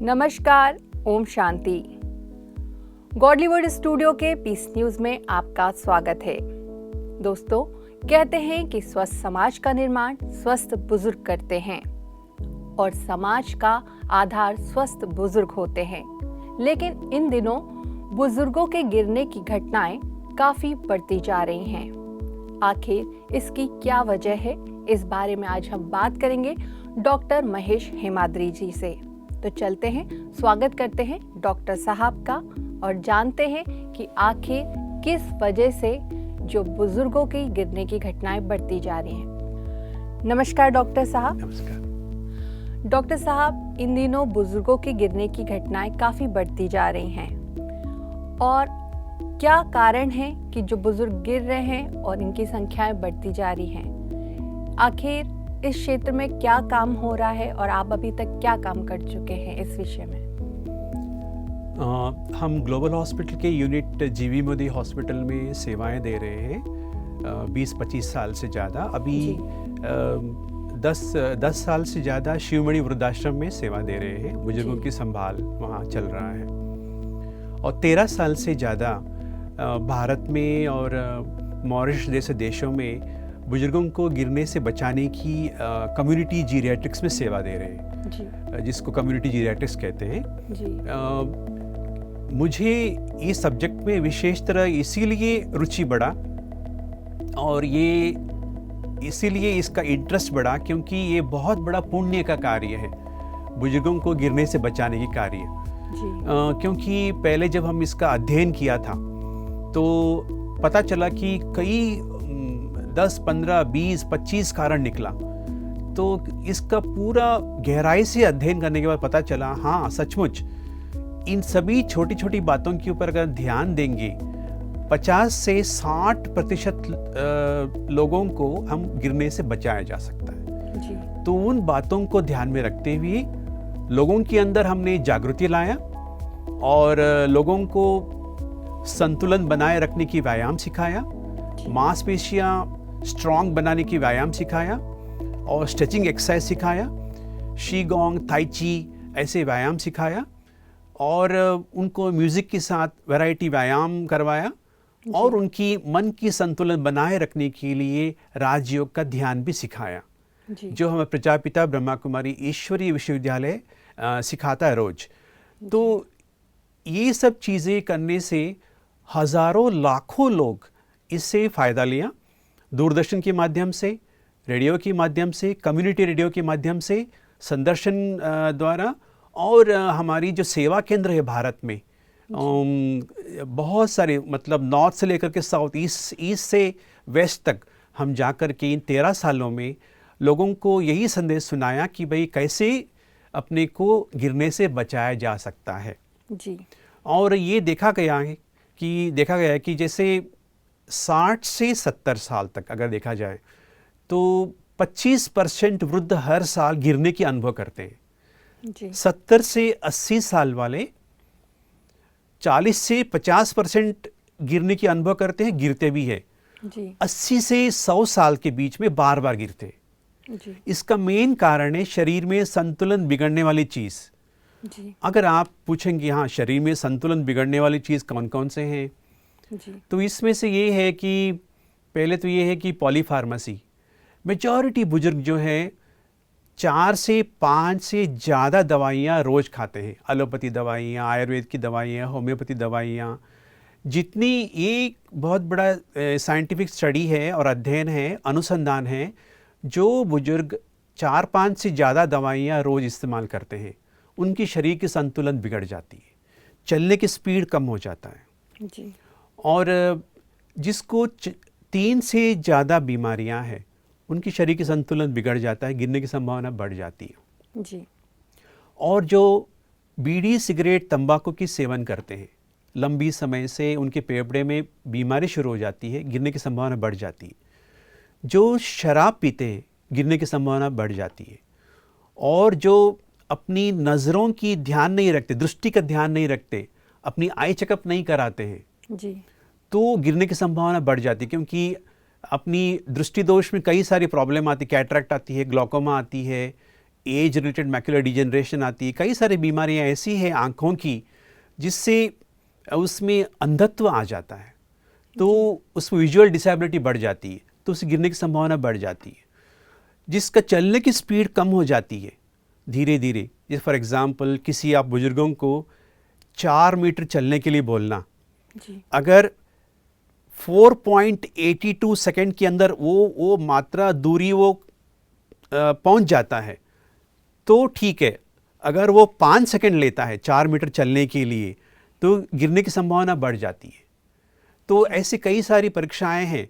नमस्कार, Om Shanti. Godlywood studio के piece news में आपका स्वागत है। दोस्तों, कहते हैं कि स्वस्थ समाज का निर्माण स्वस्थ बुजुर्ग करते हैं और समाज का आधार स्वस्थ बुजुर्ग होते हैं। लेकिन इन दिनों बुजुर्गों के गिरने की घटनाएं काफी बढ़ती जा रही हैं। आखिर इसकी क्या वजह है, इस बारे में आज हम बात करेंगे डॉक्टर महेश हेमाद्री जी से। तो चलते हैं, स्वागत करते हैं डॉक्टर साहब का और जानते हैं कि आखिर किस वजह से जो बुजुर्गों की गिरने की घटनाएं बढ़ती जा रही हैं। नमस्कार डॉक्टर साहब। नमस्कार डॉक्टर साहब, इन दिनों बुजुर्गों की गिरने की घटनाएं काफी बढ़ती जा रही हैं और क्या कारण है कि जो बुजुर्ग गिर रहे हैं और इनकी संख्याएं बढ़ती जा रही हैं। आखिर इस क्षेत्र में क्या काम हो रहा है और आप अभी तक क्या काम कर चुके हैं इस विषय में? हम ग्लोबल हॉस्पिटल के यूनिट जीवी मोदी हॉस्पिटल में सेवाएं दे रहे हैं 20-25 साल से ज़्यादा। अभी 10 साल से ज़्यादा शिवमणि वृद्धाश्रम में सेवा दे रहे हैं। बुजुर्गों की संभाल वहाँ चल रहा है और 13 साल से ज़्यादा भारत में और मॉरिशस जैसे देशों में बुजुर्गों को गिरने से बचाने की कम्युनिटी जीरियाट्रिक्स में सेवा दे रहे हैं जी। जिसको कम्युनिटी जीरियाट्रिक्स कहते हैं जी। मुझे इस सब्जेक्ट में विशेष तरह इसीलिए रुचि बढ़ा और ये इसीलिए इसका इंटरेस्ट बढ़ा क्योंकि ये बहुत बड़ा पुण्य का कार्य है, बुजुर्गों को गिरने से बचाने की कार्य जी। क्योंकि पहले जब हम इसका अध्ययन किया था तो पता चला कि कई 10, 15, 20, 25 कारण निकला। तो इसका पूरा गहराई से अध्ययन करने के बाद पता चला, हाँ सचमुच इन सभी छोटी छोटी बातों के ऊपर अगर ध्यान देंगे 50 से 60% लोगों को हम गिरने से बचाया जा सकता है जी। तो उन बातों को ध्यान में रखते हुए लोगों के अंदर हमने जागृति लाया और लोगों को संतुलन बनाए रखने की व्यायाम सिखाया, मांसपेशियां स्ट्रॉन्ग बनाने की व्यायाम सिखाया और स्ट्रेचिंग एक्सरसाइज सिखाया, शीगोंग, ताई ची ऐसे व्यायाम सिखाया और उनको म्यूजिक के साथ वैरायटी व्यायाम करवाया और उनकी मन की संतुलन बनाए रखने के लिए राजयोग का ध्यान भी सिखाया जी। जो हमें प्रजापिता ब्रह्मा कुमारी ईश्वरीय विश्वविद्यालय सिखाता है रोज। तो ये सब चीज़ें करने से हजारों लाखों लोग इससे फ़ायदा लिया, दूरदर्शन के माध्यम से, रेडियो के माध्यम से, कम्युनिटी रेडियो के माध्यम से, संदर्शन द्वारा और हमारी जो सेवा केंद्र है भारत में बहुत सारे, मतलब नॉर्थ से लेकर के साउथ, ईस्ट से वेस्ट तक हम जाकर के इन 13 सालों में लोगों को यही संदेश सुनाया कि भाई कैसे अपने को गिरने से बचाया जा सकता है जी। और ये देखा गया है कि जैसे 60 से 70 साल तक अगर देखा जाए तो 25% वृद्ध हर साल गिरने की अनुभव करते हैं जी। 70 से 80 साल वाले 40 से 50% गिरने की अनुभव करते हैं, गिरते भी है जी। 80 से 100 साल के बीच में बार बार गिरते जी। इसका मेन कारण है शरीर में संतुलन बिगड़ने वाली चीज जी। अगर आप पूछेंगे हाँ शरीर में संतुलन बिगड़ने वाली चीज कौन कौन से हैं जी। तो इसमें से ये है कि पहले तो ये है कि पॉलीफार्मेसी, मेजॉरिटी बुजुर्ग जो हैं 4 से 5 से ज़्यादा दवाइयाँ रोज़ खाते हैं। एलोपैथी दवाइयाँ, आयुर्वेद की दवाइयाँ, होम्योपैथी दवाइयाँ, जितनी ये बहुत बड़ा साइंटिफिक स्टडी है और अध्ययन है, अनुसंधान है, जो बुजुर्ग 4-5 से ज़्यादा दवाइयाँ रोज़ इस्तेमाल करते हैं उनकी शरीर की संतुलन बिगड़ जाती है, चलने की स्पीड कम हो जाता है जी। और जिसको 3 से ज़्यादा बीमारियां हैं उनकी शरीर की संतुलन बिगड़ जाता है, गिरने की संभावना बढ़ जाती है जी। और जो बीड़ी, सिगरेट, तंबाकू की सेवन करते हैं लंबी समय से उनके फेफड़े में बीमारी शुरू हो जाती है, गिरने की संभावना बढ़ जाती है। जो शराब पीते हैं गिरने की संभावना बढ़ जाती है। और जो अपनी नज़रों की ध्यान नहीं रखते, दृष्टि का ध्यान नहीं रखते, अपनी आई चेकअप नहीं कराते हैं जी। तो गिरने की संभावना बढ़ जाती है क्योंकि अपनी दृष्टि दोष में कई सारी प्रॉब्लम आती है, कैटरैक्ट आती है, ग्लूकोमा आती है, एज रिलेटेड मैक्युलर डिजेनरेशन आती है, कई सारी बीमारियां ऐसी हैं आँखों की जिससे उसमें अंधत्व आ जाता है, तो उसमें विजुअल डिसेबिलिटी बढ़ जाती है, तो उससे गिरने की संभावना बढ़ जाती है, जिसका चलने की स्पीड कम हो जाती है धीरे धीरे। जैसे फॉर एग्जांपल किसी आप बुजुर्गों को 4 मीटर चलने के लिए बोलना, अगर 4.82 सेकंड के अंदर वो मात्रा दूरी वो पहुंच जाता है तो ठीक है। अगर वो 5 सेकंड लेता है 4 मीटर चलने के लिए तो गिरने की संभावना बढ़ जाती है। तो ऐसी कई सारी परीक्षाएं हैं,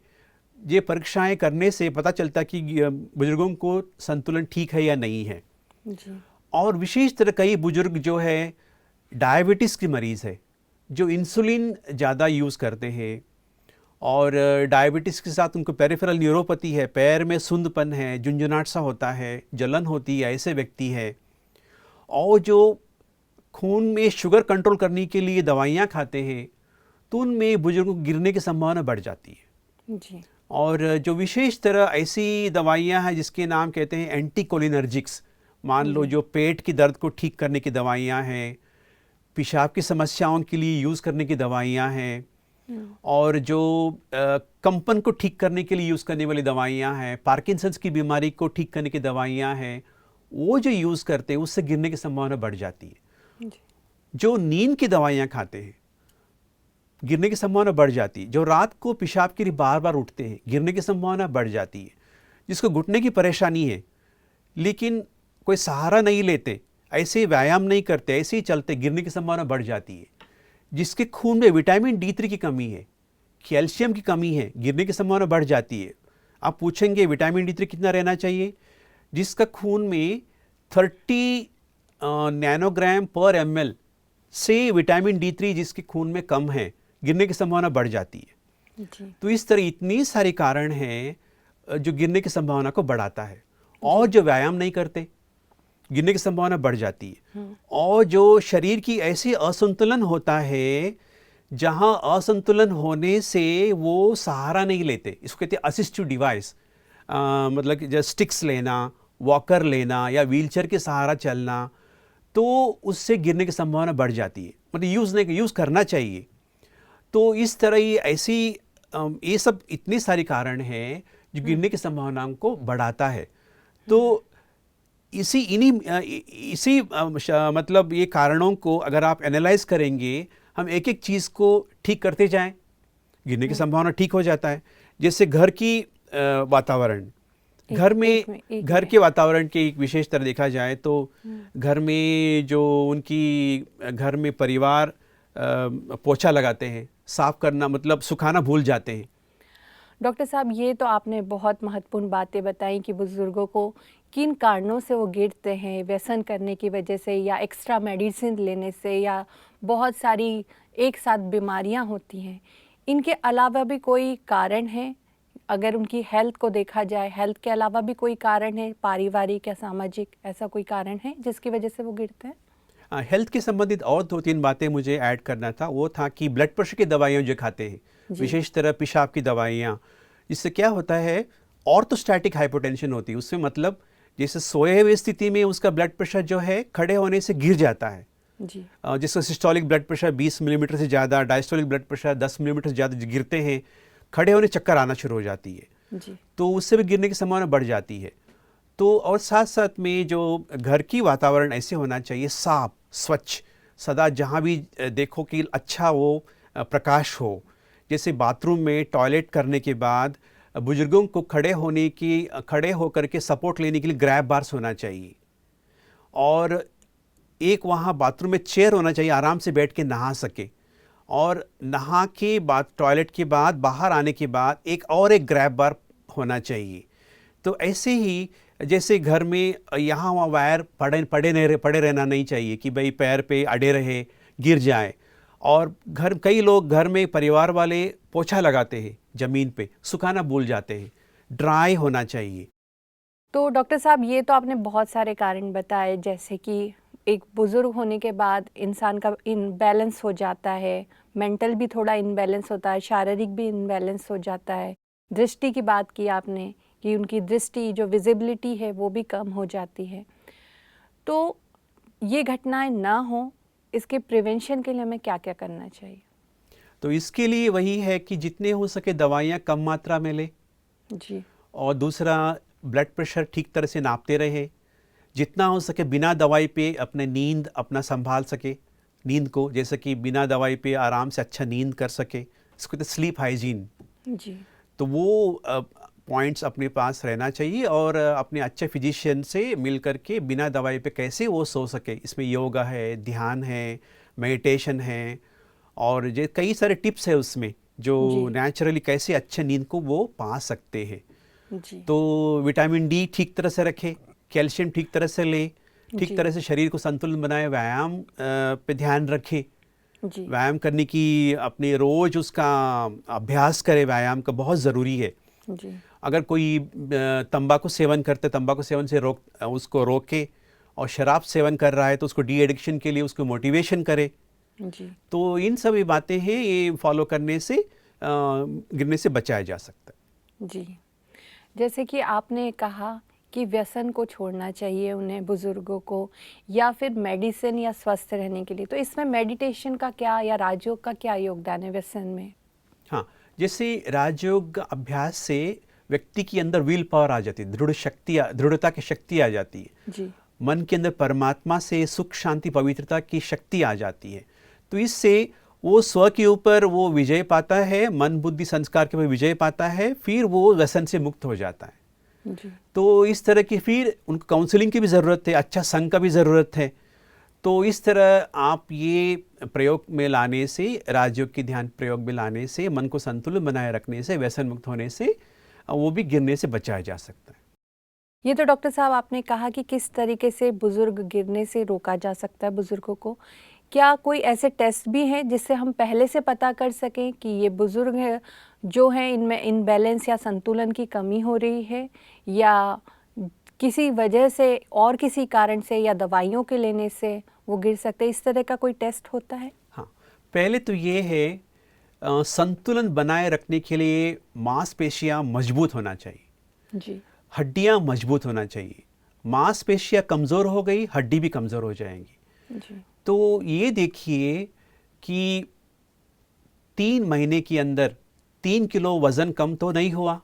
ये परीक्षाएं करने से पता चलता कि बुजुर्गों को संतुलन ठीक है या नहीं है जी। और विशेष तरह कई बुजुर्ग जो है डायबिटीज़ के मरीज़ है, जो इंसुलिन ज़्यादा यूज़ करते हैं और डायबिटीज़ के साथ उनको पेरिफेरल न्यूरोपैथी है, पैर में सुंदपन है, झुंझुनाहट सा होता है, जलन होती है, ऐसे व्यक्ति है, और जो खून में शुगर कंट्रोल करने के लिए दवाइयाँ खाते हैं तो उनमें बुजुर्गों को गिरने की संभावना बढ़ जाती है जी। और जो विशेष तरह ऐसी दवाइयाँ हैं जिसके नाम कहते हैं एंटीकोलिनर्जिक्स, मान लो जो पेट की दर्द को ठीक करने की दवाइयाँ हैं, पेशाब की समस्याओं के लिए यूज़ करने की दवाइयाँ हैं और जो कंपन को ठीक करने के लिए यूज़ करने वाली दवाइयाँ हैं, पार्किंसंस की बीमारी को ठीक करने की दवाइयाँ हैं, वो जो यूज़ करते हैं उससे गिरने की संभावना बढ़ जाती है। जो नींद की दवाइयाँ खाते हैं गिरने की संभावना बढ़ जाती है। जो रात को पेशाब के लिए बार बार उठते हैं गिरने की संभावना बढ़ जाती है। जिसको घुटने की परेशानी है लेकिन कोई सहारा नहीं लेते, ऐसे व्यायाम नहीं करते, ऐसे ही चलते, गिरने की संभावना बढ़ जाती है। जिसके खून में विटामिन D3 की कमी है, कैल्शियम की कमी है, गिरने की संभावना बढ़ जाती है। आप पूछेंगे विटामिन D3 कितना रहना चाहिए? जिसका खून में 30 नैनोग्राम पर ml से विटामिन D3 जिसके खून में कम है, गिरने की संभावना बढ़ जाती है जी। तो इस तरह इतनी सारी कारण हैं जो गिरने की संभावना को बढ़ाता है। और जो व्यायाम नहीं करते गिरने की संभावना बढ़ जाती है। और जो शरीर की ऐसी असंतुलन होता है जहां असंतुलन होने से वो सहारा नहीं लेते, इसको कहते हैं असिस्टिव डिवाइस, मतलब कि जैसे स्टिक्स लेना, वॉकर लेना या व्हीलचेयर के सहारा चलना, तो उससे गिरने की संभावना बढ़ जाती है। मतलब यूज़ करना चाहिए। तो इस तरह ही ऐसी ये सब इतने सारे कारण हैं जो गिरने की संभावनाओं को बढ़ाता है। तो इसी मतलब ये कारणों को अगर आप एनालाइज करेंगे, हम एक एक चीज़ को ठीक करते जाएं, गिरने की संभावना ठीक हो जाता है। जैसे घर की वातावरण, घर के वातावरण की एक विशेष तरह देखा जाए तो घर में जो उनकी घर में परिवार पोछा लगाते हैं, साफ करना मतलब सुखाना भूल जाते हैं। डॉक्टर साहब, ये तो आपने बहुत महत्वपूर्ण बातें बताई कि बुज़ुर्गों को किन कारणों से वो गिरते हैं, व्यसन करने की वजह से या एक्स्ट्रा मेडिसिन लेने से या बहुत सारी एक साथ बीमारियां होती हैं। इनके अलावा भी कोई कारण है? अगर उनकी हेल्थ को देखा जाए, हेल्थ के अलावा भी कोई कारण है, पारिवारिक या सामाजिक, ऐसा कोई कारण है जिसकी वजह से वो गिरते हैं? हेल्थ के संबंधित और 2-3 बातें मुझे ऐड करना था। वो था कि ब्लड प्रेशर की दवाइयाँ जो खाते हैं, विशेष तरह पेशाब की दवाइयाँ, इससे क्या होता है, ऑर्थोस्टैटिक हाइपोटेंशन होती है। उसमें मतलब जैसे सोए हुए स्थिति में उसका ब्लड प्रेशर जो है खड़े होने से गिर जाता है जी। जिसका सिस्टोलिक ब्लड प्रेशर 20 मिलीमीटर से ज़्यादा, डायस्टोलिक ब्लड प्रेशर 10 मिलीमीटर से ज़्यादा गिरते हैं, खड़े होने चक्कर आना शुरू हो जाती है जी। तो उससे भी गिरने की संभावना बढ़ जाती है। तो और साथ साथ में जो घर की वातावरण ऐसे होना चाहिए, साफ स्वच्छ, सदा जहाँ भी देखो कि अच्छा वो प्रकाश हो। जैसे बाथरूम में टॉयलेट करने के बाद बुजुर्गों को खड़े होकर के सपोर्ट लेने के लिए ग्रैब बार्स होना चाहिए और एक वहाँ बाथरूम में चेयर होना चाहिए, आराम से बैठ के नहा सके। और नहा के बाद टॉयलेट के बाद बाहर आने के बाद एक ग्रैब बार होना चाहिए। तो ऐसे ही जैसे घर में यहाँ वहाँ वायर पड़े रहना नहीं चाहिए कि भाई पैर पे अड़े रहे, गिर जाए। और कई लोग घर में परिवार वाले पोछा लगाते हैं ज़मीन पे, सुखाना भूल जाते हैं, ड्राई होना चाहिए। तो डॉक्टर साहब, ये तो आपने बहुत सारे कारण बताए, जैसे कि एक बुज़ुर्ग होने के बाद इंसान का इनबैलेंस हो जाता है, मेंटल भी थोड़ा इनबैलेंस होता है, शारीरिक भी इनबैलेंस हो जाता है। दृष्टि की बात की आपने कि उनकी दृष्टि जो विजिबिलिटी है वो भी कम हो जाती है। तो ये घटनाएं ना हो, इसके प्रिवेंशन के लिए हमें क्या क्या करना चाहिए? तो इसके लिए वही है कि जितने हो सके दवाइयाँ कम मात्रा में ले, जी और दूसरा ब्लड प्रेशर ठीक तरह से नापते रहे, जितना हो सके बिना दवाई पे अपने नींद अपना संभाल सके, नींद को, जैसे कि बिना दवाई पे आराम से अच्छा नींद कर सके, इसको तो स्लीप हाइजीन। जी तो वो पॉइंट्स अपने पास रहना चाहिए, और अपने अच्छे फिजिशियन से मिल करके बिना दवाई पे कैसे वो सो सके, इसमें योगा है, ध्यान है, मेडिटेशन है, और जो कई सारे टिप्स है उसमें जो जी नेचुरली कैसे अच्छे नींद को वो पा सकते हैं। जी तो विटामिन डी ठीक तरह से रखे, कैल्शियम ठीक तरह से ले, ठीक जी तरह से शरीर को संतुलन बनाए, व्यायाम पे ध्यान रखे, जी व्यायाम करने की अपने रोज उसका अभ्यास करे, व्यायाम का बहुत ज़रूरी है। जी अगर कोई तंबाकू सेवन करते, तंबाकू सेवन से उसको रोके, और शराब सेवन कर रहा है तो उसको डी एडिक्शन के लिए उसको मोटिवेशन करे। जी तो इन सभी बातें हैं, ये फॉलो करने से गिरने से बचाया जा सकता है। जी। जैसे कि आपने कहा कि व्यसन को छोड़ना चाहिए उन्हें, बुजुर्गों को, या फिर मेडिसिन या स्वस्थ रहने के लिए, तो इसमें मेडिटेशन का क्या या राजयोग का क्या योगदान है व्यसन में? हाँ, जैसे राजयोग अभ्यास से व्यक्ति के अंदर विल पावर आ जाती है, दृढ़ता की शक्ति आ जाती है, जी मन के अंदर परमात्मा से सुख शांति पवित्रता की शक्ति आ जाती है। तो इससे वो स्व के ऊपर वो विजय पाता है, मन बुद्धि संस्कार के ऊपर विजय पाता है, फिर वो व्यसन से मुक्त हो जाता है। जी तो इस तरह की फिर उनको काउंसलिंग की भी ज़रूरत है, अच्छा संग का भी ज़रूरत है। तो इस तरह आप ये प्रयोग में लाने से, राजयोग की ध्यान प्रयोग में लाने से, मन को संतुलन बनाए रखने से, व्यसन मुक्त होने से वो भी गिरने से बचाया जा सकता है। ये तो डॉक्टर साहब आपने कहा कि किस तरीके से बुजुर्ग गिरने से रोका जा सकता है बुजुर्गों को। क्या कोई ऐसे टेस्ट भी हैं जिससे हम पहले से पता कर सकें कि ये बुजुर्ग है जो हैं इनमें इनबैलेंस या संतुलन की कमी हो रही है, या किसी वजह से और किसी कारण से या दवाइयों के लेने से वो गिर सकते हैं? इस तरह का कोई टेस्ट होता है? हाँ, पहले तो ये है, संतुलन बनाए रखने के लिए मांसपेशियां मजबूत होना चाहिए, जी हड्डियां मजबूत होना चाहिए। मांसपेशियां कमज़ोर हो गई, हड्डी भी कमज़ोर हो जाएंगी। जी तो ये देखिए कि 3 महीने के अंदर 3 किलो वज़न कम तो नहीं हुआ,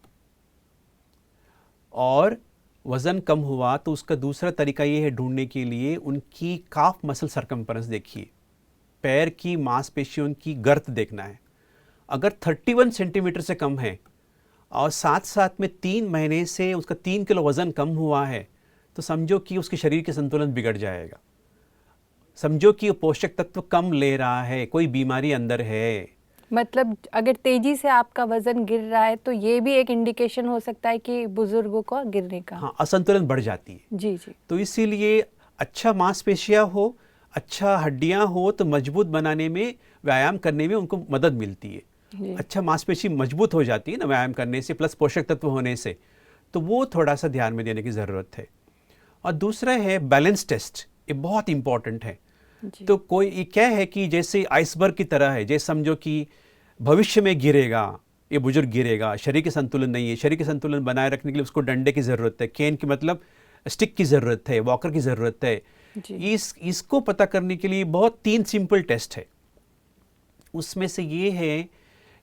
और वज़न कम हुआ तो उसका दूसरा तरीका ये है ढूंढने के लिए, उनकी काफ मसल सरकमफेरेंस देखिए, पैर की मांसपेशियों की गर्त देखना है। अगर 31 सेंटीमीटर से कम है और साथ साथ में 3 महीने से उसका 3 किलो वज़न कम हुआ है, तो समझो कि उसके शरीर के संतुलन बिगड़ जाएगा, समझो कि वो पोषक तत्व कम ले रहा है, कोई बीमारी अंदर है। मतलब अगर तेजी से आपका वजन गिर रहा है तो ये भी एक इंडिकेशन हो सकता है कि बुजुर्गों को गिरने का। हाँ, असंतुलन बढ़ जाती है। जी जी तो इसीलिए अच्छा मांसपेशियां हो, अच्छा हड्डियां हो, तो मजबूत बनाने में, व्यायाम करने में उनको मदद मिलती है। जी अच्छा मांसपेशी मजबूत हो जाती है ना व्यायाम करने से, प्लस पोषक तत्व होने से, तो वो थोड़ा सा ध्यान में देने की ज़रूरत है। और दूसरा है बैलेंस टेस्ट, ये बहुत इंपॉर्टेंट है। जी तो कोई ये क्या है कि जैसे आइसबर्ग की तरह है, जैसे समझो कि भविष्य में गिरेगा, ये बुजुर्ग गिरेगा, शरीर के संतुलन नहीं है, शरीर के संतुलन बनाए रखने के लिए उसको डंडे की ज़रूरत है, केन की मतलब स्टिक की ज़रूरत है, वॉकर की ज़रूरत है। जी इसको पता करने के लिए बहुत 3 सिंपल टेस्ट है। उसमें से ये है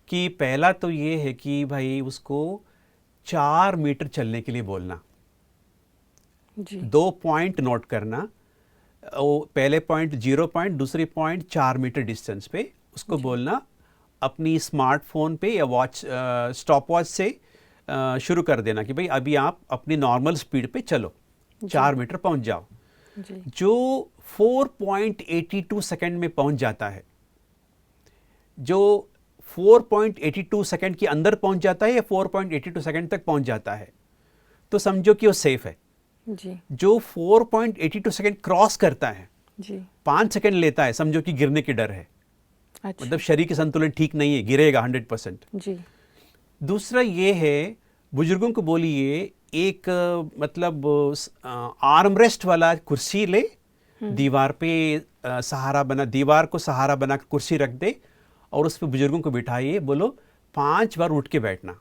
कि पहला तो ये है कि भाई उसको 4 मीटर चलने के लिए बोलना, जी 2 पॉइंट नोट करना, वो पहले पॉइंट 0 पॉइंट, दूसरी पॉइंट 4 मीटर डिस्टेंस पे उसको बोलना, अपनी स्मार्टफोन पे या स्टॉप वॉच से शुरू कर देना कि भाई अभी आप अपनी नॉर्मल स्पीड पे चलो, 4 मीटर पहुंच जाओ। जी जो 4.82 सेकंड में पहुंच जाता है, जो 4.82 सेकंड के अंदर पहुंच जाता है या 4.82 सेकंड तक पहुंच जाता है, तो समझो कि वो सेफ है। जी जो 4.82 सेकंड क्रॉस करता है, जी 5 सेकंड लेता है, समझो कि गिरने की डर है, अच्छा मतलब शरीर की संतुलन ठीक नहीं है, गिरेगा 100%। जी दूसरा ये है, बुजुर्गों को बोलिए एक मतलब आर्म रेस्ट वाला कुर्सी ले, दीवार पे सहारा बना, दीवार को सहारा बना कर कुर्सी रख दे, और उस पर बुजुर्गों को बिठाइए, बोलो 5 बार उठ के बैठना,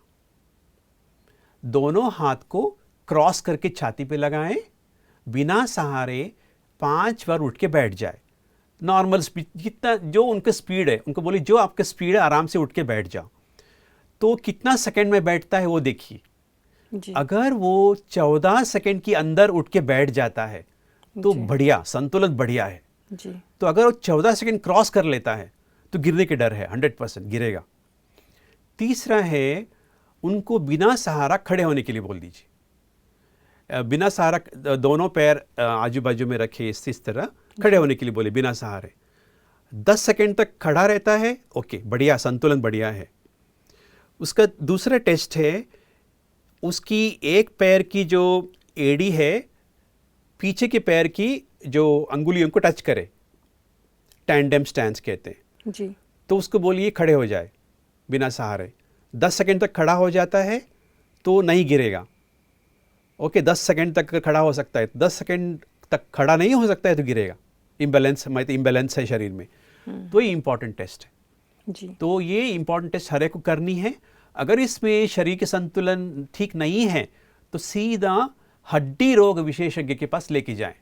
दोनों हाथ को क्रॉस करके छाती पे लगाएं, बिना सहारे 5 बार उठ के बैठ जाए, नॉर्मल स्पीड जितना जो उनका स्पीड है, उनको बोलिए जो आपका स्पीड है आराम से उठ के बैठ जाओ। तो कितना सेकंड में बैठता है वो देखिए। अगर वो 14 सेकंड के अंदर उठ के बैठ जाता है तो बढ़िया, संतुलन बढ़िया है जी। तो अगर वो 14 सेकंड क्रॉस कर लेता है तो गिरने के डर है, 100% गिरेगा। तीसरा है, उनको बिना सहारा खड़े होने के लिए बोल दीजिए। बिना सहारा दोनों पैर आजू बाजू में रखे, इस तरह खड़े होने के लिए बोले बिना सहारे। 10 सेकंड तक खड़ा रहता है, ओके बढ़िया, संतुलन बढ़िया है। उसका दूसरा टेस्ट है, उसकी एक पैर की जो एड़ी है पीछे के पैर की जो अंगुलियों को टच करे, टैंडेम स्टैंस कहते हैं जी। तो उसको बोलिए खड़े हो जाए बिना सहारे। 10 सेकंड तक खड़ा हो जाता है तो नहीं गिरेगा। ओके 10 सेकंड तक खड़ा हो सकता है, 10 सेकंड तक खड़ा नहीं हो सकता है तो गिरेगा। इम्बैलेंस है शरीर में। तो ये इंपॉर्टेंट टेस्ट है जी। तो ये इंपॉर्टेंट टेस्ट हर एक को करनी है। अगर इसमें शरीर के संतुलन ठीक नहीं है तो सीधा हड्डी रोग विशेषज्ञ के पास लेके जाएं।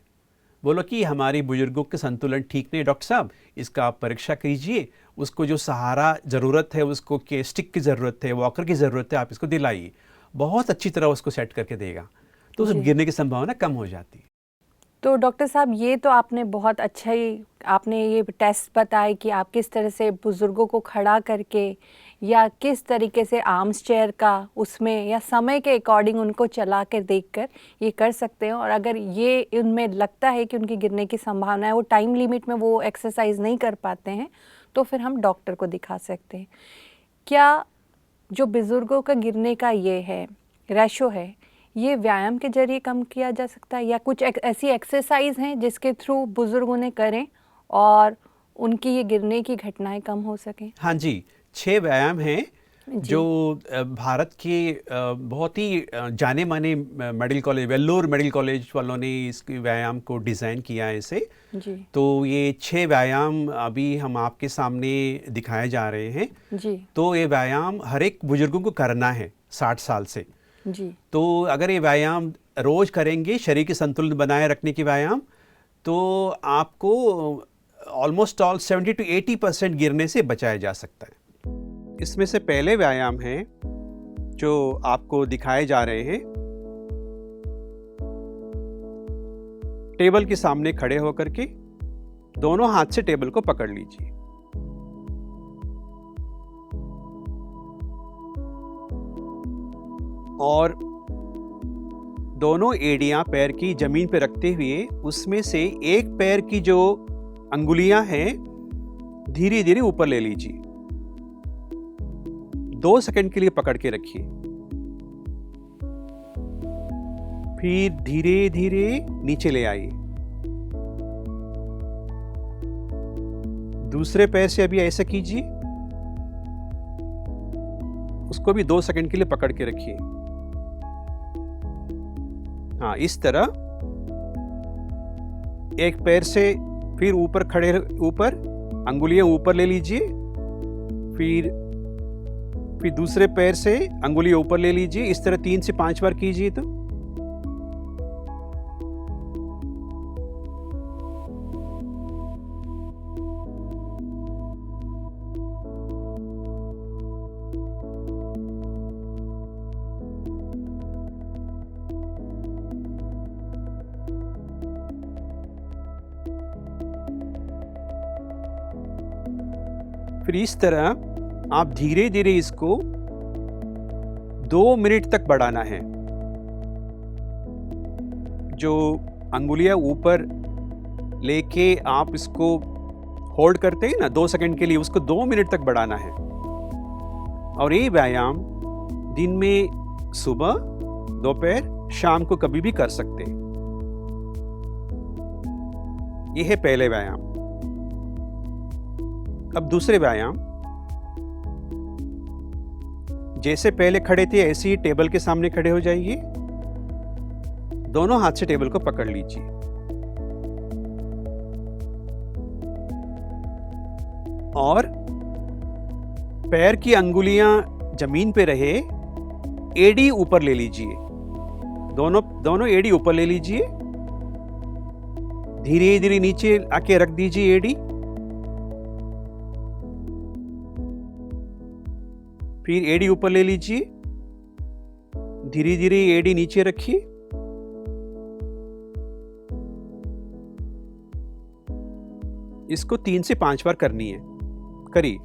बोलो कि हमारी बुजुर्गों के संतुलन ठीक नहीं, डॉक्टर साहब इसका आप परीक्षा कीजिए, उसको जो सहारा ज़रूरत है, उसको के स्टिक की ज़रूरत है, वॉकर की ज़रूरत है, आप इसको दिलाइए। बहुत अच्छी तरह उसको सेट करके देगा तो उस गिरने की संभावना कम हो जाती है। तो डॉक्टर साहब ये तो आपने बहुत अच्छा ही आपने ये टेस्ट बताए कि आप किस तरह से बुज़ुर्गों को खड़ा करके या किस तरीके से आर्म्स चेयर का उसमें या समय के अकॉर्डिंग उनको चला कर देखकर ये कर सकते हैं। और अगर ये उनमें लगता है कि उनकी गिरने की संभावना है, वो टाइम लिमिट में वो एक्सरसाइज नहीं कर पाते हैं, तो फिर हम डॉक्टर को दिखा सकते हैं। क्या जो बुज़ुर्गों का गिरने का ये है रेशो है, ये व्यायाम के जरिए कम किया जा सकता है या कुछ ऐसी एक्सरसाइज हैं जिसके थ्रू बुजुर्ग उन्हें करें और उनकी ये गिरने की घटनाएं कम हो सकें? हाँ जी, 6 व्यायाम हैं जो भारत के बहुत ही जाने माने medical college, Vellore medical college वालों ने इस व्यायाम को डिज़ाइन किया है इसे जी। तो ये 6 व्यायाम अभी हम आपके सामने दिखाए जा रहे हैं जी। तो ये व्यायाम हर एक बुजुर्गों को करना है 60 साल से जी। तो अगर ये व्यायाम रोज करेंगे, शरीर के संतुलन बनाए रखने की व्यायाम, तो आपको ऑलमोस्ट ऑल 70 to 80% गिरने से बचाया जा सकता है। इसमें से पहले व्यायाम है जो आपको दिखाए जा रहे हैं। टेबल के सामने खड़े होकर के दोनों हाथ से टेबल को पकड़ लीजिए और दोनों एड़ियां पैर की जमीन पे रखते हुए उसमें से एक पैर की जो अंगुलियां हैं धीरे धीरे ऊपर ले लीजिए। 2 सेकंड के लिए पकड़ के रखिए, फिर धीरे धीरे नीचे ले आइए। दूसरे पैर से अभी ऐसा कीजिए, उसको भी 2 सेकंड के लिए पकड़ के रखिए। हाँ, इस तरह एक पैर से फिर ऊपर खड़े, ऊपर अंगुलियां ऊपर ले लीजिए, फिर दूसरे पैर से अंगुलियां ऊपर ले लीजिए। इस तरह 3 से 5 बार कीजिए। तो फिर इस तरह आप धीरे धीरे इसको 2 मिनट तक बढ़ाना है। जो अंगुलियां ऊपर लेके आप इसको होल्ड करते हैं ना 2 सेकंड के लिए, उसको 2 मिनट तक बढ़ाना है। और ये व्यायाम दिन में सुबह, दोपहर, शाम को कभी भी कर सकते हैं। यह है पहले व्यायाम। अब दूसरे व्यायाम, जैसे पहले खड़े थे ऐसे ही टेबल के सामने खड़े हो जाइए। दोनों हाथ से टेबल को पकड़ लीजिए और पैर की अंगुलियां जमीन पे रहे, एड़ी ऊपर ले लीजिए। दोनों एड़ी ऊपर ले लीजिए धीरे धीरे नीचे आके रख दीजिए एडी। फिर एडी ऊपर ले लीजिए, धीरे धीरे एडी नीचे रखिए। इसको 3 से 5 बार करनी है। करिए।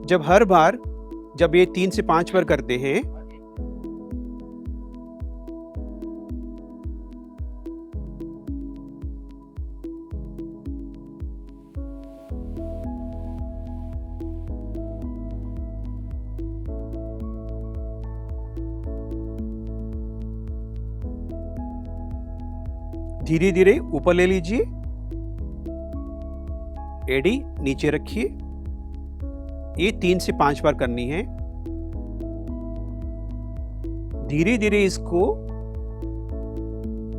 जब हर बार जब ये 3 से 5 बार करते हैं, धीरे धीरे ऊपर ले लीजिए, एडी नीचे रखिए। ये 3 से 5 बार करनी है। धीरे धीरे इसको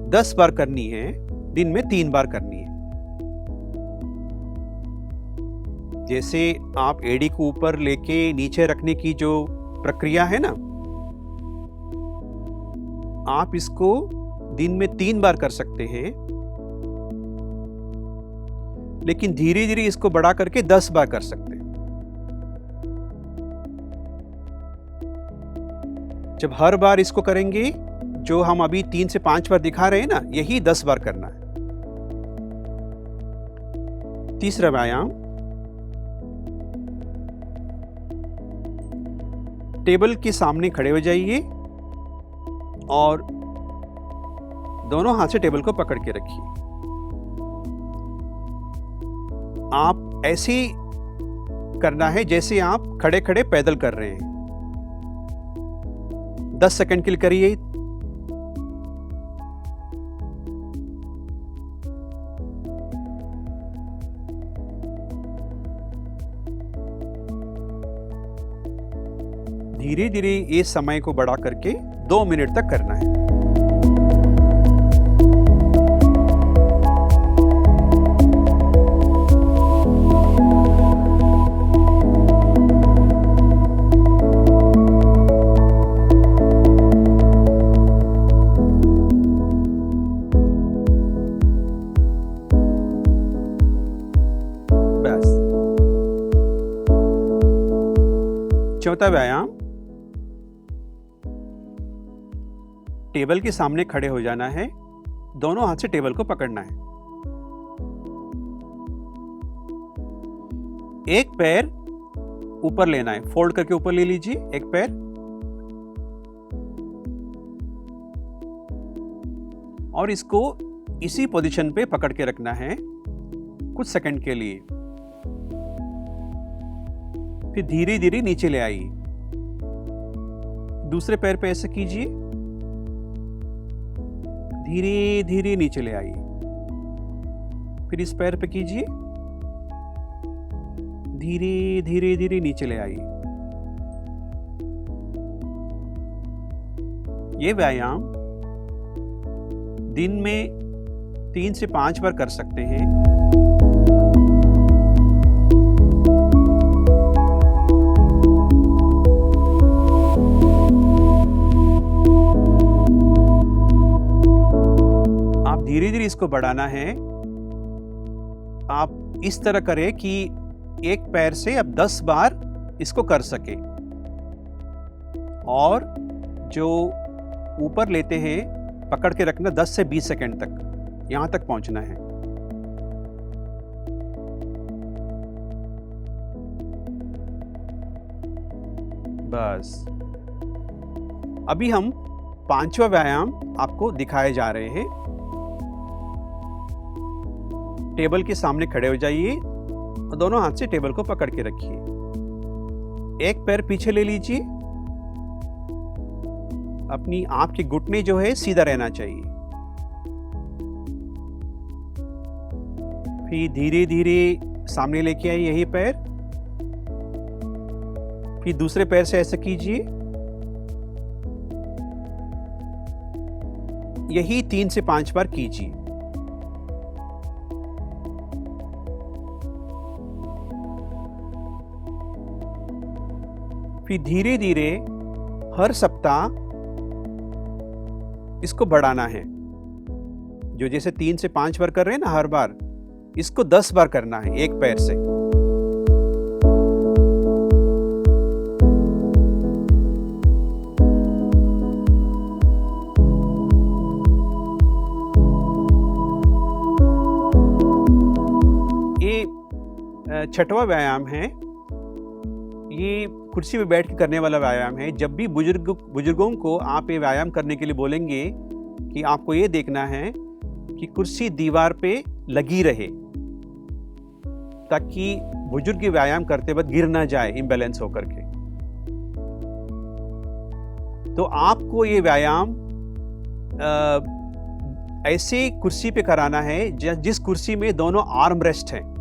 10 बार करनी है। दिन में 3 बार करनी है। जैसे आप एडी को ऊपर लेके नीचे रखने की जो प्रक्रिया है ना, आप इसको दिन में 3 बार कर सकते हैं, लेकिन धीरे धीरे इसको बढ़ा करके 10 बार कर सकते हैं। जब हर बार इसको करेंगे, जो हम अभी 3 से 5 बार दिखा रहे हैं ना, यही 10 बार करना है। तीसरा व्यायाम, टेबल के सामने खड़े हो जाइए और दोनों हाथ से टेबल को पकड़ के रखिए। आप ऐसे करना है जैसे आप खड़े खड़े पैदल कर रहे हैं। 10 सेकंड के लिए करिए। धीरे धीरे ये समय को बढ़ा करके 2 मिनट तक करना है। बस। चौथा व्यायाम, टेबल के सामने खड़े हो जाना है। दोनों हाथ से टेबल को पकड़ना है। एक पैर ऊपर लेना है, फोल्ड करके ऊपर ले लीजिए एक पैर, और इसको इसी पोजीशन पे पकड़ के रखना है कुछ सेकंड के लिए। फिर धीरे धीरे नीचे ले आइए। दूसरे पैर पे ऐसे कीजिए, धीरे धीरे नीचे ले आइए। फिर इस पैर पे कीजिए, धीरे धीरे धीरे नीचे ले आइए। ये व्यायाम दिन में 3 से 5 बार कर सकते हैं। आप धीरे धीरे इसको बढ़ाना है। आप इस तरह करें कि एक पैर से अब 10 बार इसको कर सके, और जो ऊपर लेते हैं पकड़ के रखना 10 से 20 सेकंड तक, यहां तक पहुंचना है। बस। अभी हम 5वां व्यायाम आपको दिखाए जा रहे हैं। टेबल के सामने खड़े हो जाइए और दोनों हाथ से टेबल को पकड़ के रखिए। एक पैर पीछे ले लीजिए। अपनी आपके घुटने जो है सीधा रहना चाहिए। फिर धीरे धीरे सामने लेके आइए यही पैर। फिर दूसरे पैर से ऐसे कीजिए। यही 3 से 5 बार कीजिए। फिर धीरे धीरे हर सप्ताह इसको बढ़ाना है। जो जैसे 3 से 5 बार कर रहे हैं ना हर बार, इसको 10 बार करना है एक पैर से। ये छठवां व्यायाम है। ये कुर्सी पे बैठ के करने वाला व्यायाम है। जब भी बुजुर्गों को आप ये व्यायाम करने के लिए बोलेंगे कि आपको ये देखना है कि कुर्सी दीवार पे लगी रहे, ताकि बुजुर्ग व्यायाम करते वक्त गिर ना जाए इम्बैलेंस होकर के। तो आपको ये व्यायाम ऐसे कुर्सी पे कराना है जिस कुर्सी में दोनों आर्म रेस्ट हैं।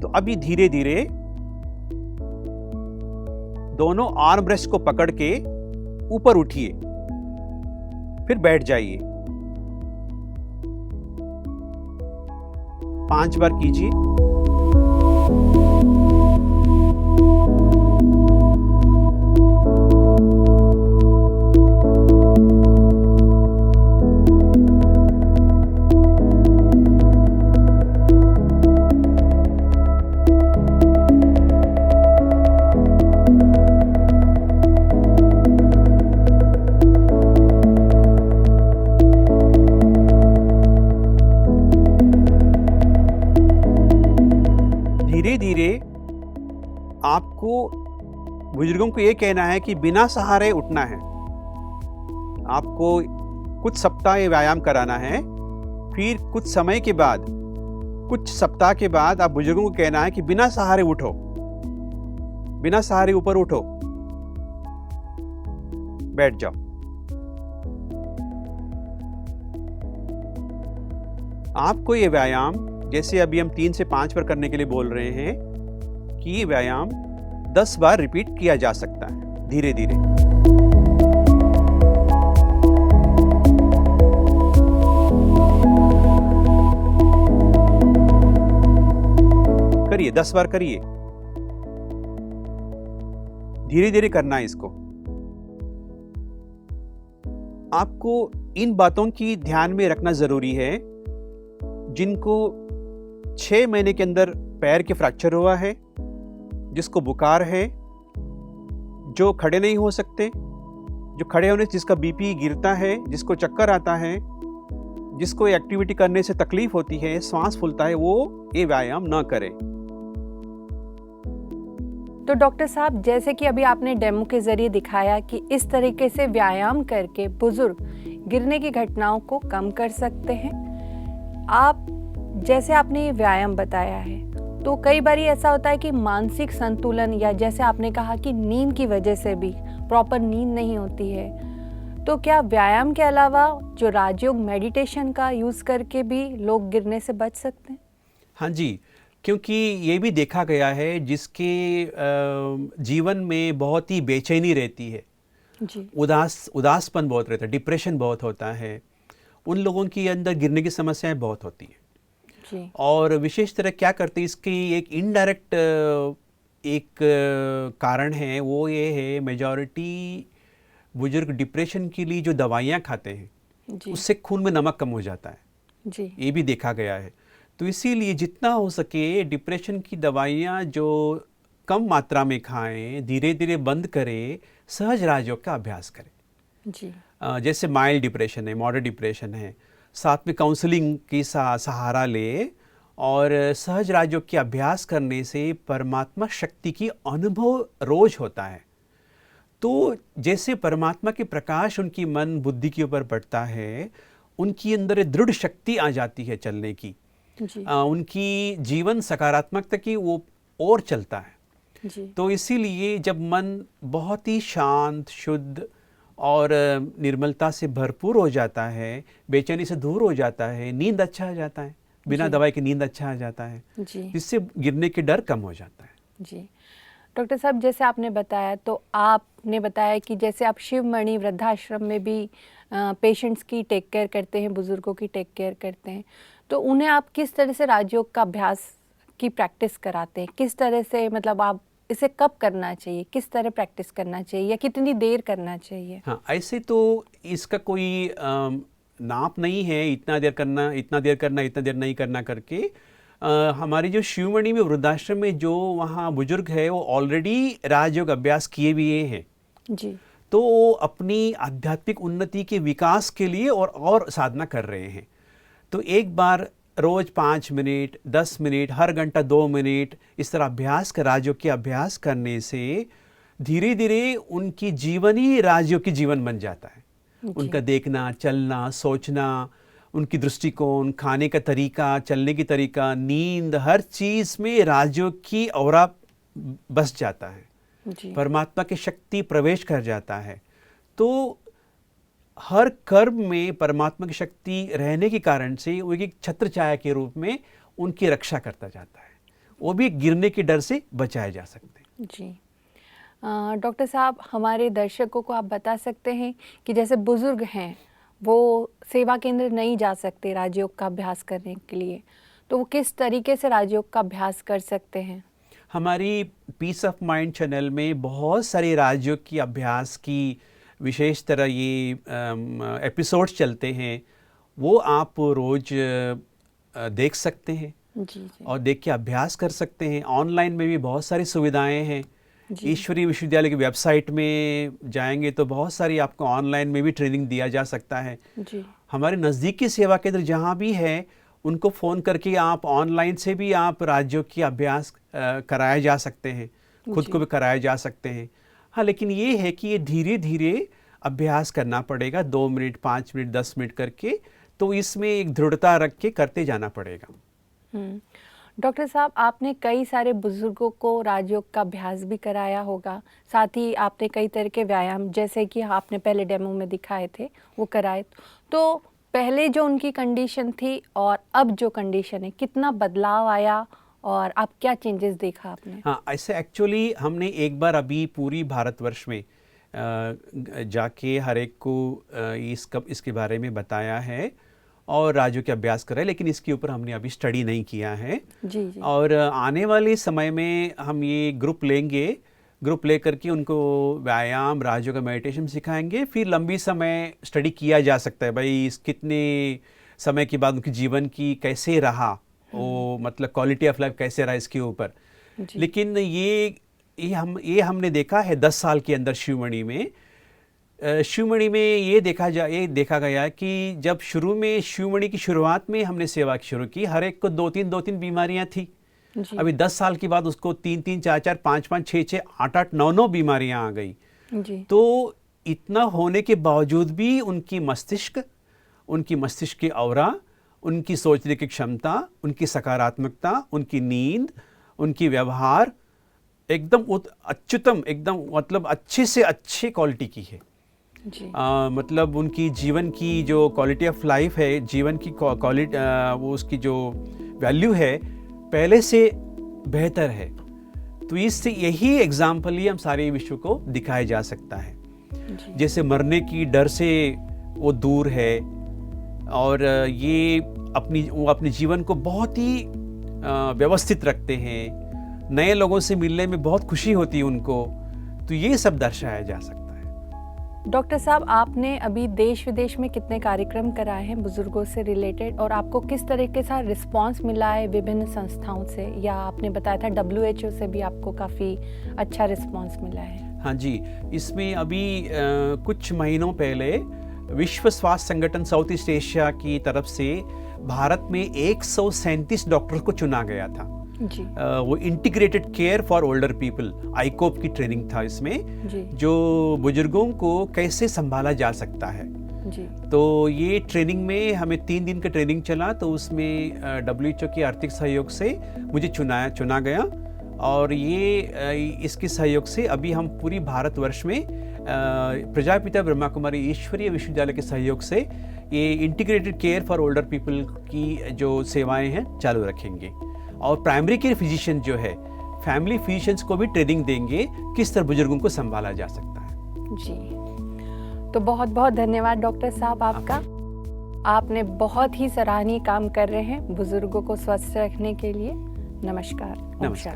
तो अभी धीरे धीरे दोनों आर्म रेस्ट को पकड़ के ऊपर उठिए, फिर बैठ जाइए। 5 बार कीजिए। धीरे धीरे आपको बुजुर्गों को ये कहना है कि बिना सहारे उठना है। आपको कुछ सप्ताह ये व्यायाम कराना है। फिर कुछ समय के बाद, कुछ सप्ताह के बाद आप बुजुर्गों को कहना है कि बिना सहारे उठो, बिना सहारे ऊपर उठो, बैठ जाओ। आपको ये व्यायाम, जैसे अभी हम 3 से 5 बार करने के लिए बोल रहे हैं, कि ये व्यायाम 10 बार रिपीट किया जा सकता है धीरे धीरे। करिए, 10 बार करिए। धीरे धीरे करना है इसको। आपको इन बातों की ध्यान में रखना जरूरी है। जिनको 6 महीने के अंदर पैर के फ्रैक्चर हुआ है, जिसको बुखार है, जो खड़े नहीं हो सकते, जो खड़े होने से जिसका बीपी गिरता है, जिसको चक्कर आता है, जिसको एक्टिविटी करने से तकलीफ होती है, सांस फूलता है, वो ये व्यायाम ना करे। तो डॉक्टर साहब, जैसे कि अभी आपने डेमो के जरिए दिखाया कि इस तरीके से व्यायाम करके बुजुर्ग गिरने की घटनाओं को कम कर सकते हैं। आप जैसे आपने ये व्यायाम बताया है, तो कई बार ऐसा होता है कि मानसिक संतुलन, या जैसे आपने कहा कि नींद की वजह से भी प्रॉपर नींद नहीं होती है, तो क्या व्यायाम के अलावा जो राजयोग मेडिटेशन का यूज़ करके भी लोग गिरने से बच सकते हैं? हाँ जी, क्योंकि ये भी देखा गया है जिसके जीवन में बहुत ही बेचैनी रहती है जी, उदासपन बहुत रहता है, डिप्रेशन बहुत होता है, उन लोगों के अंदर गिरने की समस्याएं बहुत होती हैं। जी, और विशेष तरह क्या करते हैं, इसकी एक इनडायरेक्ट एक कारण है, वो ये है मेजॉरिटी बुजुर्ग डिप्रेशन के लिए जो दवाइयाँ खाते हैं, जी, उससे खून में नमक कम हो जाता है। जी, ये भी देखा गया है। तो इसीलिए जितना हो सके डिप्रेशन की दवाइयाँ जो कम मात्रा में खाएं, धीरे धीरे बंद करें, सहज राजयोग का अभ्यास करें। जी, जैसे माइल्ड डिप्रेशन है, मॉडरेट डिप्रेशन है, साथ में काउंसलिंग की सहारा ले, और सहज राजयोग के अभ्यास करने से परमात्मा शक्ति की अनुभव रोज होता है। तो जैसे परमात्मा के प्रकाश उनकी मन बुद्धि के ऊपर पड़ता है, उनकी अंदर दृढ़ शक्ति आ जाती है चलने की, जी, उनकी जीवन सकारात्मकता की वो और चलता है। जी, तो इसीलिए जब मन बहुत ही शांत, शुद्ध और निर्मलता से भरपूर हो जाता है, बेचैनी से दूर हो जाता है, नींद अच्छा आ जाता है, बिना जी, दवाई के नींद अच्छा आ जाता है, जी, जिससे गिरने के डर कम हो जाता है। जी। डॉक्टर साहब, जैसे आपने बताया, तो आपने बताया कि जैसे आप शिवमणि वृद्धाश्रम में भी पेशेंट्स की टेक केयर करते हैं, बुजुर्गों की टेक केयर करते हैं, तो उन्हें आप किस तरह से राजयोग का अभ्यास की प्रैक्टिस कराते हैं, किस तरह से, मतलब आप इसे कब करना चाहिए, किस तरह प्रैक्टिस करना चाहिए या कितनी देर करना चाहिए? हाँ, ऐसे तो इसका कोई नाप नहीं है, इतना देर करना, इतना देर करना, इतना देर नहीं करना करके। हमारी जो शिवमणि में वृद्धाश्रम में जो वहाँ बुजुर्ग है वो ऑलरेडी राजयोग अभ्यास किए हुए हैं, जी। तो वो अपनी आध्यात्मिक उन्नति के विकास के लिए और साधना कर रहे हैं। तो एक बार रोज 5 मिनट, 10 मिनट, हर घंटा 2 मिनट इस तरह अभ्यास कर, राजयोग के अभ्यास करने से धीरे धीरे उनकी जीवन ही राजयोग की जीवन बन जाता है। उनका देखना, चलना, सोचना, उनकी दृष्टिकोण, खाने का तरीका, चलने की तरीका, नींद, हर चीज में राजयोग की औरा बस जाता है, जी। परमात्मा की शक्ति प्रवेश कर जाता है। तो हर कर्म में परमात्मा की शक्ति रहने के कारण से वो एक छत्र छाया के रूप में उनकी रक्षा करता जाता है, वो भी गिरने के डर से बचाए जा सकते हैं। जी। डॉक्टर साहब, हमारे दर्शकों को आप बता सकते हैं कि जैसे बुजुर्ग हैं, वो सेवा केंद्र नहीं जा सकते राजयोग का अभ्यास करने के लिए, तो वो किस तरीके से राजयोग का अभ्यास कर सकते हैं? हमारी पीस ऑफ माइंड चैनल में बहुत सारे राजयोग की अभ्यास की विशेष तरह ये एपिसोड्स चलते हैं, वो आप रोज देख सकते हैं। जी। और देख के अभ्यास कर सकते हैं। ऑनलाइन में भी बहुत सारी सुविधाएं हैं। ईश्वरीय विश्वविद्यालय की वेबसाइट में जाएंगे तो बहुत सारी आपको ऑनलाइन में भी ट्रेनिंग दिया जा सकता है। जी। हमारे नज़दीकी सेवा केंद्र जहाँ भी है, उनको फ़ोन करके आप ऑनलाइन से भी आप राजयोग की अभ्यास कराए जा सकते हैं, खुद को भी कराए जा सकते हैं। हाँ, लेकिन ये है कि ये धीरे धीरे अभ्यास करना पड़ेगा, 2 मिनट, 5 मिनट, 10 मिनट करके, तो इसमें एक दृढ़ता रख के करते जाना पड़ेगा। डॉक्टर साहब, आपने कई सारे बुजुर्गों को राजयोग का अभ्यास भी कराया होगा, साथ ही आपने कई तरह के व्यायाम, जैसे कि आपने पहले डेमो में दिखाए थे, वो कराए। तो पहले जो उनकी कंडीशन थी और अब जो कंडीशन है, कितना बदलाव आया और अब क्या चेंजेस देखा आपने? हाँ, ऐसे एक्चुअली हमने एक बार अभी पूरी भारतवर्ष में जाके हर एक को इसके बारे में बताया है और राजयोग के अभ्यास कराए, लेकिन इसके ऊपर हमने अभी स्टडी नहीं किया है। जी। और आने वाले समय में हम ये ग्रुप लेंगे, ग्रुप ले करके उनको व्यायाम, राजयोग का मेडिटेशन सिखाएंगे, फिर लंबी समय स्टडी किया जा सकता है भाई इस कितने समय के बाद उनके जीवन की कैसे रहा, वो मतलब क्वालिटी ऑफ लाइफ कैसे रहा इसके ऊपर। लेकिन ये हमने देखा है 10 साल के अंदर शिवमणि में ये देखा गया कि जब शुरू में शिवमणि की शुरुआत में हमने सेवा शुरू की, हर एक को 2-3 बीमारियां थी। अभी 10 साल के बाद उसको 3-3, 4-4, 5-5, 6-6, 8-8, 9-9 बीमारियां आ गई। तो इतना होने के बावजूद भी उनकी मस्तिष्क की औरा, उनकी सोचने की क्षमता, उनकी सकारात्मकता, उनकी नींद, उनकी व्यवहार एकदम अत्युत्तम, एकदम मतलब अच्छे से अच्छे क्वालिटी की है। मतलब उनकी जीवन की जो क्वालिटी ऑफ लाइफ है, जीवन की क्वालिटी, वो उसकी जो वैल्यू है पहले से बेहतर है। तो इससे यही एग्जाम्पल ही हम सारे विश्व को दिखाया जा सकता है। जैसे मरने की डर से वो दूर है और ये अपनी जीवन को बहुत ही व्यवस्थित रखते हैं, नए लोगों से मिलने में बहुत खुशी होती है उनको। तो ये सब दर्शाया जा सकता है। डॉक्टर साहब, आपने अभी देश विदेश में कितने कार्यक्रम कराए हैं बुजुर्गों से रिलेटेड, और आपको किस तरीके से रिस्पांस मिला है विभिन्न संस्थाओं से, या आपने बताया था WHO से भी आपको काफ़ी अच्छा रिस्पांस मिला है? हाँ जी, इसमें अभी कुछ महीनों पहले विश्व स्वास्थ्य संगठन साउथ ईस्ट एशिया की तरफ से भारत में 137 डॉक्टर्स को चुना गया था। जी। वो integrated care for older people, ICOPE की ट्रेनिंग था इसमें जी। जो बुजुर्गों को कैसे संभाला जा सकता है। जी। तो ये ट्रेनिंग में हमें 3 दिन का ट्रेनिंग चला, तो उसमें WHO की आर्थिक सहयोग से मुझे चुना गया, और ये इसके सहयोग से अभी हम पूरी भारतवर्ष में प्रजापिता ब्रह्मा कुमारी ईश्वरीय विश्वविद्यालय के सहयोग से ये integrated care for older people की जो सेवाएं हैं चालू रखेंगे। और प्राइमरी केयर फिजिशियन जो है, फैमिली फिजिशियंस को भी ट्रेनिंग देंगे किस तरह बुजुर्गों को संभाला जा सकता है। जी, तो बहुत बहुत धन्यवाद डॉक्टर साहब आपका। आपने बहुत ही सराहनीय काम कर रहे हैं बुजुर्गों को स्वस्थ रखने के लिए। नमस्कार। नमस्कार।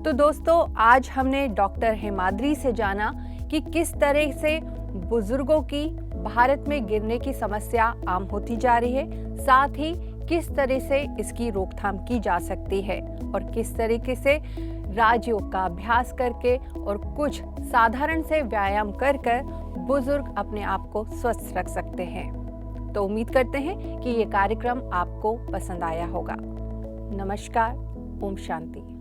तो दोस्तों, आज हमने डॉक्टर हेमाद्री से जाना कि किस तरह से बुजुर्गों की भारत में गिरने की समस्या आम होती जा रही है, साथ ही किस तरह से इसकी रोकथाम की जा सकती है और किस तरीके से राजयोग का अभ्यास करके और कुछ साधारण से व्यायाम कर बुजुर्ग अपने आप को स्वस्थ रख सकते हैं। तो उम्मीद करते हैं कि ये कार्यक्रम आपको पसंद आया होगा। नमस्कार। ओम शांति।